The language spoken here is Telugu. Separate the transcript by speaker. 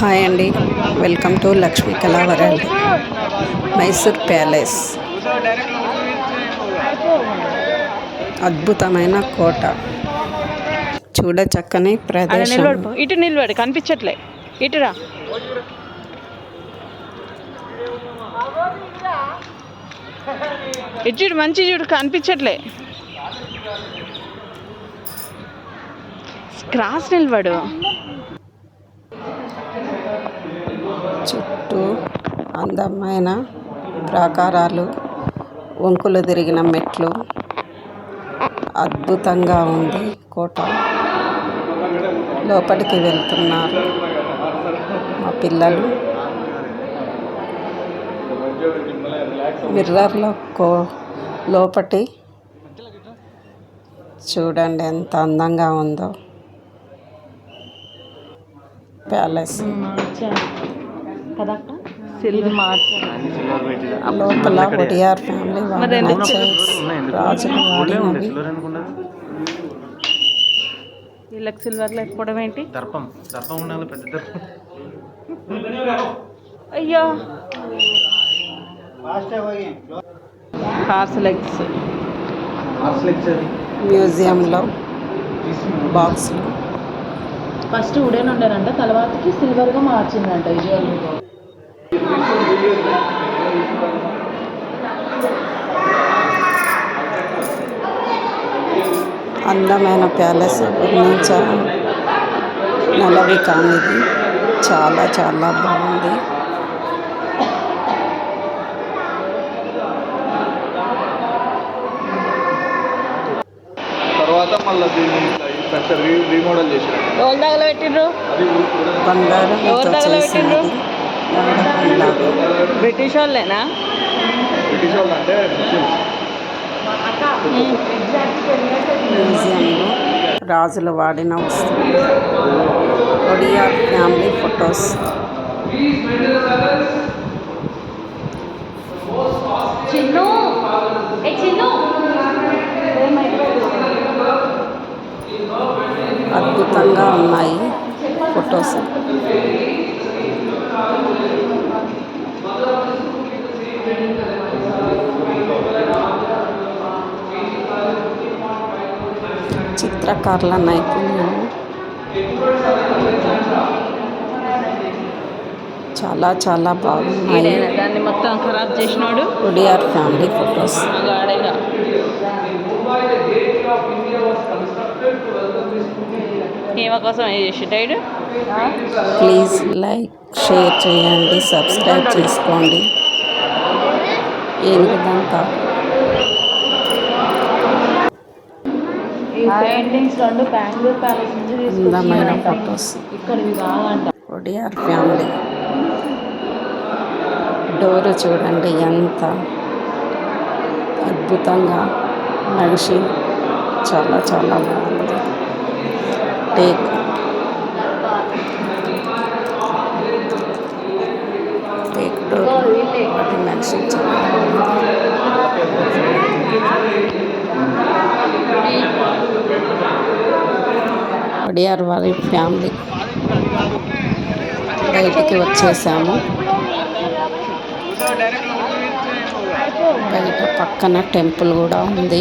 Speaker 1: హాయ్ అండి, వెల్కమ్ టు లక్ష్మీ కళా వరల్డ్. మైసూర్ ప్యాలెస్ అద్భుతమైన కోట, చూడ చక్కని ప్రదేశం.
Speaker 2: ఇటు నిలబడి కనిపించట్లే, ఇటురా. ఇటు చూడు, మంచి చూడు, కనిపించట్లే. క్రాస్ నిలబడు.
Speaker 1: చుట్టూ అందమైన ప్రాకారాలు, వంకులు తిరిగిన మెట్లు, అద్భుతంగా ఉంది కోట. లోపలికి వెళ్తున్నారు మా పిల్లలు. మిర్రర్లో లోపటి చూడండి ఎంత అందంగా ఉందో ప్యాలెస్. లోపల ఒడియార్ ఫ్యామిలీ రాజులు వాడినవి.
Speaker 2: వీళ్ళకి సిల్వర్ లేకపోవడం ఏంటి? అయ్యో, హార్స్ లెగ్స్.
Speaker 1: మ్యూజియంలో బాక్స్లు
Speaker 2: ఫస్ట్ వుడెన్ ఉండేనంట, తర్వాతకి సిల్వర్గా మార్చిందంట.
Speaker 1: అందమైన ప్యాలెస్ నెలవి కానిది, చాలా చాలా బాగుంది.
Speaker 3: తర్వాత మళ్ళీ రీమోడల్ చేశారు.
Speaker 1: బంగారంతో చేసినది.
Speaker 2: బ్రిటిష్ వాళ్ళేనా?
Speaker 3: బ్రిటిష్ వాళ్ళు అంటే
Speaker 1: మ్యూజియంలో రాజులు వాడిన వస్తువులు, ఒడియార్ ఫ్యామిలీ ఫొటోస్. అద్భుతంగా ఉన్నాయి ఫొటోస్. చిత్రకారుల నైపుణ్యం చాలా చాలా బాగున్నాయి.
Speaker 2: దాన్ని మొత్తం ఖరాబ్ చేసినాడు.
Speaker 1: ఒడియార్ ఫ్యామిలీ ఫొటోస్.
Speaker 2: ఏమ కోసం చేసిండు.
Speaker 1: ప్లీజ్ లైక్, షేర్ చేయండి, సబ్స్క్రైబ్ చేసుకోండి. ఏనుగుదంతా అందమైన ఫొటోస్. ఒడియార్ ఫ్యామిలీ డోర్ చూడండి ఎంత అద్భుతంగా నడిచి, చాలా చాలా బాగుంది. టేక్ డోర్ వాటి నడిచి చాలా బాగుంది. ఒడియార్ వారి ఫ్యామిలీ బయటికి వచ్చేసాము. బయట పక్కన టెంపుల్ కూడా ఉంది.